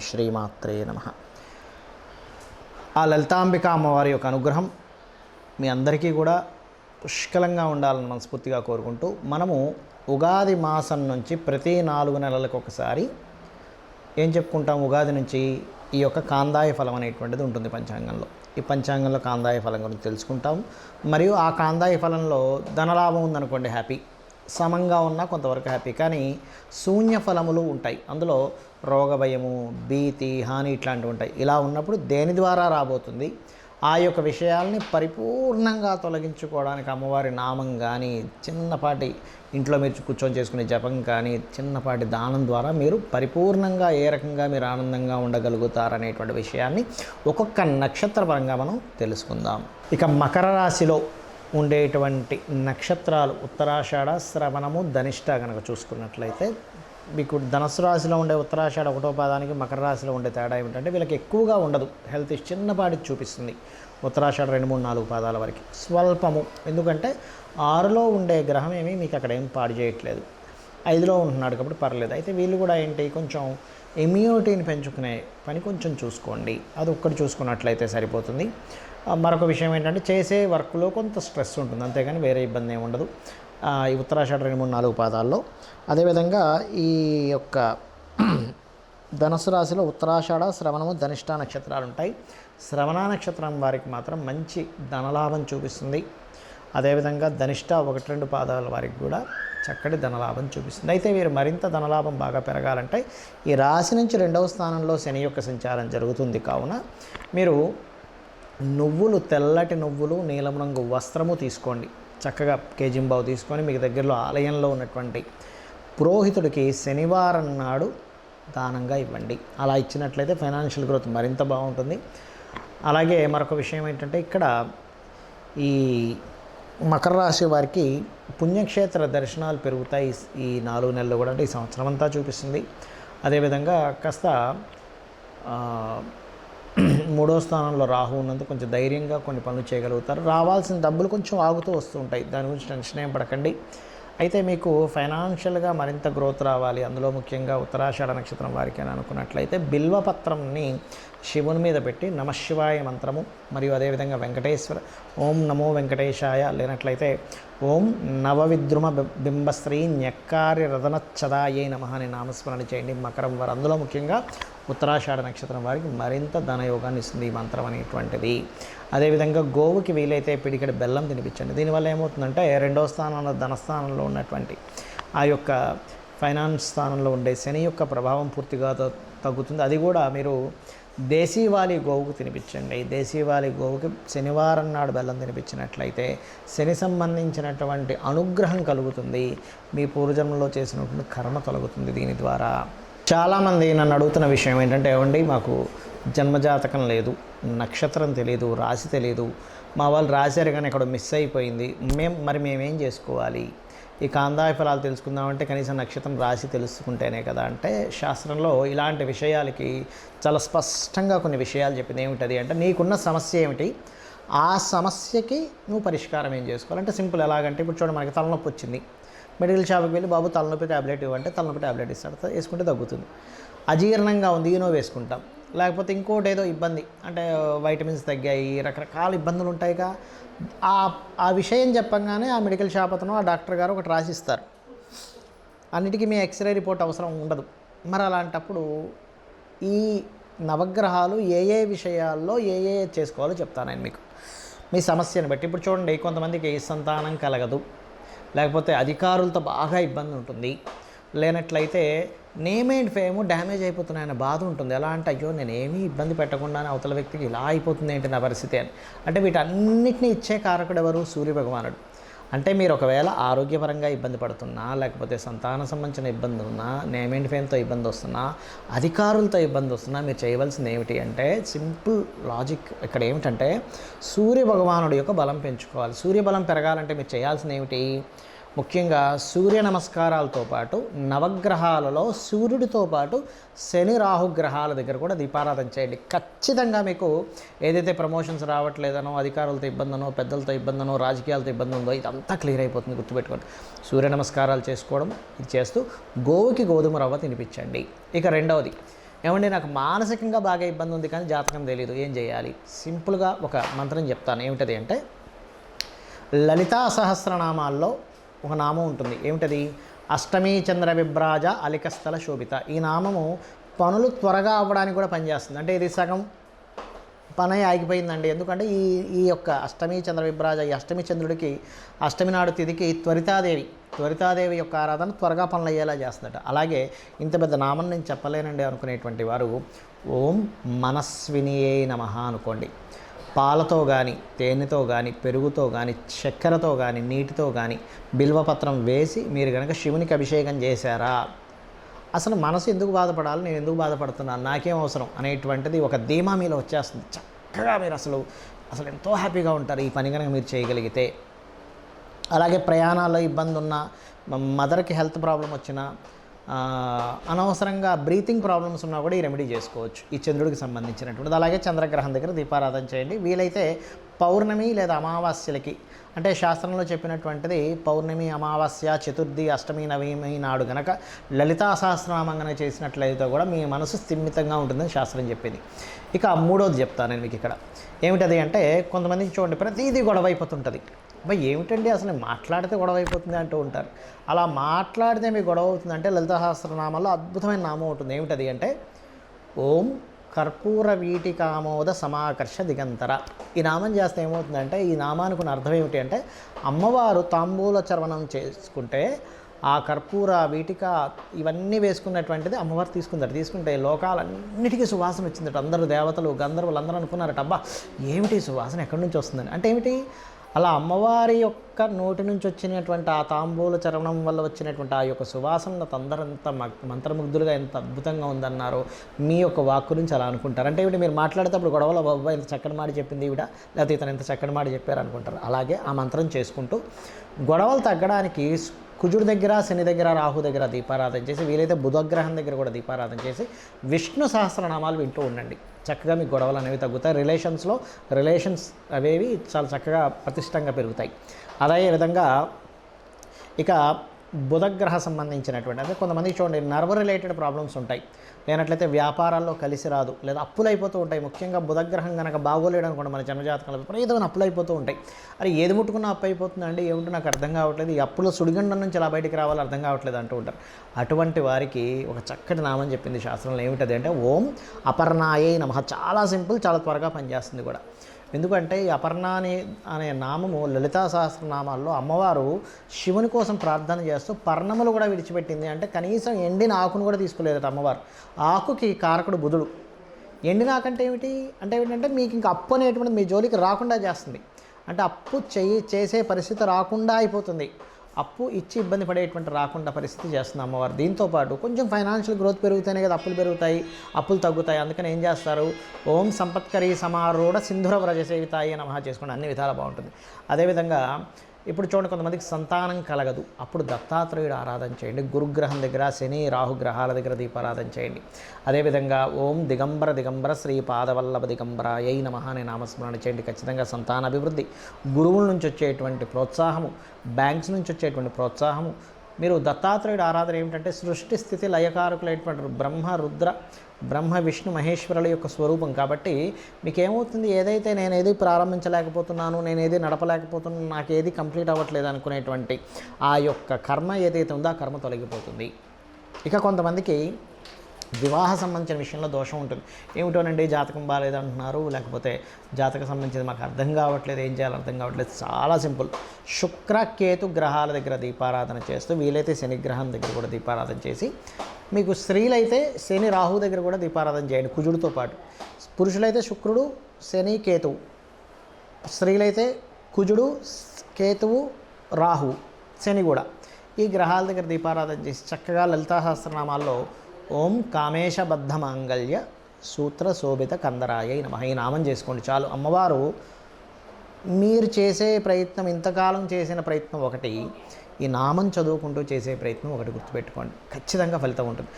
శ్రీమాత్రే నమః. ఆ లలితాంబిక అమ్మవారి యొక్క అనుగ్రహం మీ అందరికీ కూడా పుష్కలంగా ఉండాలని మనస్ఫూర్తిగా కోరుకుంటూ, మనము ఉగాది మాసం నుంచి ప్రతి 4 నెలలకు ఒకసారి ఏం చెప్పుకుంటాం, ఉగాది నుంచి ఈ యొక్క కాందాయ ఫలం అనేటువంటిది ఉంటుంది పంచాంగంలో. ఈ పంచాంగంలో కాందాయ ఫలం గురించి తెలుసుకుంటాం. మరియు ఆ కాందాయ ఫలంలో ధనలాభం ఉందనుకోండి హ్యాపీ, సమంగా ఉన్నా కొంతవరకు హ్యాపీ. కానీ శూన్య ఫలములు ఉంటాయి, అందులో రోగ భయము, భీతి, హాని ఇట్లాంటివి ఉంటాయి. ఇలా ఉన్నప్పుడు దేని ద్వారా రాబోతుంది, ఆ యొక్క విషయాల్ని పరిపూర్ణంగా తొలగించుకోవడానికి అమ్మవారి నామం కానీ, చిన్నపాటి ఇంట్లో మీరు కూర్చొని చేసుకునే జపం కానీ, చిన్నపాటి దానం ద్వారా మీరు పరిపూర్ణంగా ఏ రకంగా మీరు ఆనందంగా ఉండగలుగుతారనేటువంటి విషయాన్ని ఒక్కొక్క నక్షత్ర పరంగా మనం తెలుసుకుందాం. ఇక మకర రాశిలో ఉండేటువంటి నక్షత్రాలు ఉత్తరాషాఢ, శ్రవణము, ధనిష్ట కనుక చూసుకున్నట్లయితే, మీకు ధనుసు రాశిలో ఉండే ఉత్తరాషాఢ 1వ పాదానికి మకర రాశిలో ఉండే తేడా ఏమిటంటే, వీళ్ళకి ఎక్కువగా ఉండదు, హెల్త్ చిన్నపాటి చూపిస్తుంది. ఉత్తరాషాఢ 2, 3, 4 పాదాల వరకు స్వల్పము, ఎందుకంటే 6లో ఉండే గ్రహం ఏమీ మీకు అక్కడ ఏం పాడు చేయట్లేదు, 5లో ఉంటున్నాడు కాబట్టి పర్లేదు. అయితే వీళ్ళు కూడా ఏంటి, కొంచెం ఇమ్యూనిటీని పెంచుకునే పని కొంచెం చూసుకోండి, అది ఒక్కటి చూసుకున్నట్లయితే సరిపోతుంది. మరొక విషయం ఏంటంటే, చేసే వర్క్లో కొంత స్ట్రెస్ ఉంటుంది, అంతేగాని వేరే ఇబ్బంది ఏమి ఉండదు ఈ ఉత్తరాషాఢ 2, 3, 4 పాదాల్లో. అదేవిధంగా ఈ యొక్క ధనుసు రాశిలో ఉత్తరాషాఢ, శ్రవణము, ధనిష్ట నక్షత్రాలు ఉంటాయి. శ్రవణ నక్షత్రం వారికి మాత్రం మంచి ధనలాభం చూపిస్తుంది. అదేవిధంగా ధనిష్ట 1, 2 పాదాల వారికి కూడా చక్కటి ధనలాభం చూపిస్తుంది. అయితే వీరు మరింత ధనలాభం బాగా పెరగాలంటే, ఈ రాశి నుంచి 2వ స్థానంలో శని యొక్క సంచారం జరుగుతుంది. కావున మీరు నువ్వులు, తెల్లటి నువ్వులు, నీలం రంగు వస్త్రము తీసుకోండి. చక్కగా కేజింబావు తీసుకొని మీకు దగ్గరలో ఆలయంలో ఉన్నటువంటి పురోహితుడికి శనివారం నాడు దానంగా ఇవ్వండి. అలా ఇచ్చినట్లయితే ఫైనాన్షియల్ గ్రోత్ మరింత బాగుంటుంది. అలాగే మరొక విషయం ఏంటంటే, ఇక్కడ ఈ మకర రాశి వారికి పుణ్యక్షేత్ర దర్శనాలు పెరుగుతాయి ఈ 4 నెలలు కూడా, అంటే ఈ సంవత్సరం అంతా చూపిస్తుంది. అదేవిధంగా కాస్త 3వ స్థానంలో రాహు ఉన్నందుకు కొంచెం ధైర్యంగా కొన్ని పనులు చేయగలుగుతారు. రావాల్సిన డబ్బులు కొంచెం ఆగుతూ వస్తూ ఉంటాయి, దాని గురించి టెన్షన్ ఏం పడకండి. అయితే మీకు ఫైనాన్షియల్గా మరింత గ్రోత్ రావాలి, అందులో ముఖ్యంగా ఉత్తరాషాఢ నక్షత్రం వారికి అని అనుకున్నట్లయితే బిల్వపత్రంని శివుని మీద పెట్టి నమశివాయ మంత్రము, మరియు అదేవిధంగా వెంకటేశ్వర ఓం నమో వెంకటేశాయ, లేనట్లయితే ఓం నవవిద్రుమ బింబశ్రీ న్యక్కార్య రదనచ్చదాయే నమః అని నామస్మరణ చేయండి. మకరం వారు, అందులో ముఖ్యంగా ఉత్తరాషాఢ నక్షత్రం వారికి మరింత ధనయోగాన్ని ఇస్తుంది ఈ మంత్రం అనేటువంటిది. అదేవిధంగా గోవుకి వీలైతే పిడికెడు బెల్లం తినిపించండి. దీనివల్ల ఏమవుతుందంటే, 2వ స్థానంలో ధనస్థానంలో ఉన్నటువంటి ఆ యొక్క ఫైనాన్స్ స్థానంలో ఉండే శని యొక్క ప్రభావం పూర్తిగా తగ్గుతుంది. అది కూడా మీరు దేశీవాలి గోవుకు తినిపించండి. దేశీవాలి గోవుకి శనివారం నాడు బెల్లం తినిపించినట్లయితే శని సంబంధించినటువంటి అనుగ్రహం కలుగుతుంది, మీ పూర్వజన్మలో చేసినటువంటి కర్మ తొలగుతుంది దీని ద్వారా. చాలామంది నన్ను అడుగుతున్న విషయం ఏంటంటే, ఏమండి మాకు జన్మజాతకం లేదు, నక్షత్రం తెలియదు, రాశి తెలియదు, మా వాళ్ళు రాశారు కానీ ఇక్కడ మిస్ అయిపోయింది, మేమేం చేసుకోవాలి, ఈ కాందాయ ఫలాలు తెలుసుకుందామంటే కనీసం నక్షత్రం, రాశి తెలుసుకుంటేనే కదా అంటే, శాస్త్రంలో ఇలాంటి విషయాలకి చాలా స్పష్టంగా కొన్ని విషయాలు చెప్పింది. ఏమిటది అంటే, నీకున్న సమస్య ఏమిటి, ఆ సమస్యకి నువ్వు పరిష్కారం ఏం చేసుకోవాలంటే సింపుల్. ఎలాగంటే, ఇప్పుడు చూడండి, మనకి తలనొప్పి వచ్చింది, మెడికల్ షాప్కి వెళ్ళి బాబు తలనొప్పి ట్యాబ్లెట్ ఇవ్వంటే తలనొప్పి ట్యాబ్లెట్ ఇస్తాడు, వేసుకుంటే తగ్గుతుంది. అజీర్ణంగా ఉంది, ఈనో వేసుకుంటాం. లేకపోతే ఇంకోటి ఏదో ఇబ్బంది అంటే వైటమిన్స్ తగ్గాయి, రకరకాల ఇబ్బందులు ఉంటాయిగా, ఆ విషయం చెప్పంగానే ఆ మెడికల్ షాప్ అతను, ఆ డాక్టర్ గారు ఒకటి రాసిస్తారు. అన్నిటికీ మీ ఎక్స్రే రిపోర్ట్ అవసరం ఉండదు. మరి అలాంటప్పుడు ఈ నవగ్రహాలు ఏ విషయాల్లో ఏ చేసుకోవాలో చెప్తాను నేను మీకు, మీ సమస్యను బట్టి. ఇప్పుడు చూడండి, కొంతమందికి సంతానం కలగదు, లేకపోతే అధికారులతో బాగా ఇబ్బంది ఉంటుంది, లేనట్లయితే నేమ్ అండ్ ఫేమ్ డ్యామేజ్ అయిపోతున్నాయన్న బాధ ఉంటుంది. ఎలా అంటే, అయ్యో నేను ఏమీ ఇబ్బంది పెట్టకుండానే అవతల వ్యక్తికి ఇలా అయిపోతుంది ఏంటి నా పరిస్థితి అని. అంటే వీటన్నిటిని ఇచ్చే కారకుడు ఎవరు? సూర్యభగవానుడు. అంటే మీరు ఒకవేళ ఆరోగ్యపరంగా ఇబ్బంది పడుతున్నా, లేకపోతే సంతాన సంబంధించిన ఇబ్బంది ఉన్నా, నేమ్ అండ్ ఫేమ్తో ఇబ్బంది వస్తున్నా, అధికారులతో ఇబ్బంది వస్తున్నా, మీరు చేయవలసింది ఏమిటి అంటే, సింపుల్ లాజిక్ ఇక్కడ ఏమిటంటే, సూర్యభగవానుడి యొక్క బలం పెంచుకోవాలి. సూర్యబలం పెరగాలంటే మీరు చేయాల్సింది ఏమిటి, ముఖ్యంగా సూర్య నమస్కారాలతో పాటు నవగ్రహాలలో సూర్యుడితో పాటు శని రాహుగ్రహాల దగ్గర కూడా దీపారాధన చేయండి. ఖచ్చితంగా మీకు ఏదైతే ప్రమోషన్స్ రావట్లేదనో, అధికారులతో ఇబ్బందనో, పెద్దలతో ఇబ్బందనో, రాజకీయాలతో ఇబ్బంది ఉందో ఇదంతా క్లియర్ అయిపోతుంది. గుర్తుపెట్టుకోండి, సూర్య నమస్కారాలు చేసుకోవడం ఇది చేస్తూ గోవుకి గోధుమ రవ్వ తినిపించండి. ఇక రెండవది, ఏమండి నాకు మానసికంగా బాగా ఇబ్బంది ఉంది కానీ జాతకం తెలియదు, ఏం చేయాలి? సింపుల్గా ఒక మంత్రం చెప్తాను. ఏమిటది అంటే లలితా సహస్రనామాల్లో ఒక నామం ఉంటుంది. ఏమిటది? అష్టమీ చంద్ర విభ్రాజ అలికస్థల శోభిత. ఈ నామము పనులు త్వరగా అవ్వడానికి కూడా పనిచేస్తుంది. అంటే ఇది సగం పని ఆగిపోయిందండి, ఎందుకంటే ఈ యొక్క అష్టమి చంద్ర విభ్రాజ, ఈ అష్టమి చంద్రుడికి అష్టమి నాడు తిథికి త్వరితాదేవి యొక్క ఆరాధన త్వరగా పనులు అయ్యేలా చేస్తుందట. అలాగే ఇంత పెద్ద నామం నేను చెప్పలేనండి అనుకునేటువంటి వారు ఓం మనస్వినియే నమః అనుకోండి. పాలతో కానీ, తేనెతో కానీ, పెరుగుతో కానీ, చక్కెరతో కానీ, నీటితో కానీ బిల్వపత్రం వేసి మీరు కనుక శివునికి అభిషేకం చేశారా, అసలు మనసు ఎందుకు బాధపడాలి, నేను ఎందుకు బాధపడుతున్నాను, నాకేం అవసరం అనేటువంటిది ఒక ధీమా మీలో వచ్చేస్తుంది. చక్కగా మీరు అసలు ఎంతో హ్యాపీగా ఉంటారు ఈ పని కనుక మీరు చేయగలిగితే. అలాగే ప్రయాణాల్లో ఇబ్బంది ఉన్న, మదర్కి హెల్త్ ప్రాబ్లం వచ్చినా, అనవసరంగా బ్రీతింగ్ ప్రాబ్లమ్స్ ఉన్నా కూడా ఈ రెమెడీ చేసుకోవచ్చు ఈ చంద్రుడికి సంబంధించినటువంటిది. అలాగే చంద్రగ్రహం దగ్గర దీపారాధన చేయండి. వీలైతే పౌర్ణమి లేదా అమావాస్యలకి, అంటే శాస్త్రంలో చెప్పినటువంటిది పౌర్ణమి, అమావాస్య, చతుర్థి, అష్టమి, నవమి నాడు గనక లలితా సహస్రనామం కనుక చేసినట్లయితే కూడా మీ మనసు స్థిమితంగా ఉంటుందని శాస్త్రం చెప్పింది. ఇక మూడోది చెప్తాను నేను మీకు ఇక్కడ. ఏమిటది అంటే కొంతమందికి చూడండి ప్రతిదీ గొడవ అయిపోతుంటుంది. ఏమిటండి అసలు మాట్లాడితే గొడవ అయిపోతుంది అంటూ ఉంటారు. అలా మాట్లాడితే మీకు గొడవ అవుతుందంటే లలితా సహస్రనామాల్లో అద్భుతమైన నామం ఉంటుంది. ఏమిటది అంటే ఓం కర్పూర వీటికామోద సమాకర్ష దిగంతర. ఈ నామం చేస్తే ఏమవుతుందంటే, ఈ నామానికి అర్థం ఏమిటి అంటే అమ్మవారు తాంబూల చర్వణం చేసుకుంటే ఆ కర్పూర వీటిక ఇవన్నీ వేసుకున్నటువంటిది అమ్మవారు తీసుకుంటే లోకాలన్నిటికీ సువాసన వచ్చిందట. అందరూ దేవతలు గంధర్వులు అందరూ అనుకున్నారట, అబ్బా ఏమిటి సువాసన ఎక్కడి నుంచి వస్తుందని. అంటే ఏమిటి, అలా అమ్మవారి యొక్క నోటి నుంచి వచ్చినటువంటి ఆ తాంబూల చరణం వల్ల వచ్చినటువంటి ఆ యొక్క సువాసన అందరూ ఎంత మంత్రముగ్ధులుగా ఎంత అద్భుతంగా ఉందన్నారో మీ యొక్క వాక్కు నుంచి అలా అనుకుంటారు. అంటే ఏమిటి, మీరు మాట్లాడేటప్పుడు గొడవలో బాబా ఎంత చక్కని మాట చెప్పింది ఈవిడ, లేకపోతే ఇతను ఎంత చక్కని మాట చెప్పారు అనుకుంటారు. అలాగే ఆ మంత్రం చేసుకుంటూ గొడవలు తగ్గడానికి కుజుడి దగ్గర, శని దగ్గర, రాహు దగ్గర దీపారాధన చేసి, వీలైతే బుధగ్రహం దగ్గర కూడా దీపారాధన చేసి విష్ణు సహస్రనామాలు వింటూ ఉండండి. చక్కగా మీ గొడవలు అనేవి తగ్గుతాయి. రిలేషన్స్ అవేవి చాలా చక్కగా ప్రతిష్టంగా పెరుగుతాయి. అదే విధంగా ఇక బుధగ్రహ సంబంధించినటువంటి, అంటే కొంతమందికి చూడండి నర్వ్ రిలేటెడ్ ప్రాబ్లమ్స్ ఉంటాయి, లేనట్లయితే వ్యాపారాల్లో కలిసి రాదు, లేదా అప్పులు అయిపోతూ ఉంటాయి. ముఖ్యంగా బుధగ్రహం కనుక బాగోలేడు అనుకోండి, మన జన్మజాతకంలో విపరీతమైన అప్పులు అయిపోతూ ఉంటాయి. అరే ఏది ముట్టుకున్నా అప్పు అయిపోతుందండి, ఏమిటో నాకు అర్థం కావట్లేదు, ఈ అప్పుల సుడిగండం నుంచి ఎలా బయటికి రావాలో అర్థం కావట్లేదు అంటూ ఉంటారు. అటువంటి వారికి ఒక చక్కటి నామం చెప్పింది శాస్త్రంలో. ఏమిటది అంటే ఓం అపర్ణాయే నమః. చాలా సింపుల్, చాలా త్వరగా పనిచేస్తుంది కూడా. ఎందుకంటే ఈ అపర్ణ అనే నామము లలితా సహస్రనామాల్లో అమ్మవారు శివుని కోసం ప్రార్థన చేస్తూ పర్ణములు కూడా విడిచిపెట్టింది. అంటే కనీసం ఎండిన ఆకును కూడా తీసుకోలేదట అమ్మవారు. ఆకుకి కారకుడు బుధుడు. ఎండిన ఆకంటే ఏమిటి అంటే ఏమిటంటే మీకు ఇంకా అప్పు అనేటువంటిది మీ జోలికి రాకుండా చేస్తుంది. అంటే అప్పు చేసే పరిస్థితి రాకుండా అయిపోతుంది. అప్పు ఇచ్చి ఇబ్బంది పడేటువంటి రాకుండా పరిస్థితి చేస్తుంది అమ్మవారు. దీంతోపాటు కొంచెం ఫైనాన్షియల్ గ్రోత్ పెరుగుతేనే కదా అప్పులు పెరుగుతాయి, అప్పులు తగ్గుతాయి. అందుకని ఏం చేస్తారు, ఓం సంపత్కరీ సమారూఢ సింధుర వ్రజ సేవితాయి నమః చేసుకోండి, అన్ని విధాలు బాగుంటుంది. అదేవిధంగా ఇప్పుడు చూడండి కొంతమందికి సంతానం కలగదు, అప్పుడు దత్తాత్రేయుడు ఆరాధన చేయండి. గురుగ్రహం దగ్గర, శని రాహు గ్రహాల దగ్గర దీపారాధన చేయండి. అదేవిధంగా ఓం దిగంబర శ్రీ పాదవల్లభ దిగంబరాయై నమః అనే నామస్మరణ చేయండి. ఖచ్చితంగా సంతాన అభివృద్ధి, గురువుల నుంచి వచ్చేటువంటి ప్రోత్సాహము, బ్యాంక్స్ నుంచి వచ్చేటువంటి ప్రోత్సాహము. మీరు దత్తాత్రేయుడు ఆరాధన ఏమిటంటే సృష్టి స్థితి లయకారకులైనటువంటి బ్రహ్మ విష్ణు మహేశ్వరుల యొక్క స్వరూపం. కాబట్టి మీకేమవుతుంది, ఏదైతే నేనేది ప్రారంభించలేకపోతున్నాను, నేనేది నడపలేకపోతున్నాను, నాకేది కంప్లీట్ అవ్వట్లేదు అనుకునేటువంటి ఆ యొక్క కర్మ ఏదైతే ఉందో ఆ కర్మ తొలగిపోతుంది. ఇక కొంతమందికి వివాహ సంబంధించిన విషయంలో దోషం ఉంటుంది. ఏమిటోనండి జాతకం బాగాలేదంటున్నారు, లేకపోతే జాతకం సంబంధించి మాకు అర్థం కావట్లేదు, ఏం చేయాలో అర్థం కావట్లేదు. చాలా సింపుల్, శుక్ర కేతు గ్రహాల దగ్గర దీపారాధన చేస్తూ, వీలైతే శని గ్రహం దగ్గర కూడా దీపారాధన చేసి, మీకు స్త్రీలైతే శని రాహు దగ్గర కూడా దీపారాధన చేయండి కుజుడితో పాటు. పురుషులైతే శుక్రుడు, శని, కేతువు. స్త్రీలైతే కుజుడు, కేతువు, రాహు, శని కూడా. ఈ గ్రహాల దగ్గర దీపారాధన చేసి చక్కగా లలితా సహస్రనామాల్లో ఓం కామేశబద్ధ మాంగళ్య సూత్ర శోభిత కందరాయ నమః ఈ నామం చేసుకోండి చాలు. అమ్మవారు మీరు చేసే ప్రయత్నం, ఇంతకాలం చేసిన ప్రయత్నం ఒకటి, ఈ నామం చదువుకుంటూ చేసే ప్రయత్నం ఒకటి గుర్తుపెట్టుకోండి, ఖచ్చితంగా ఫలితం ఉంటుంది.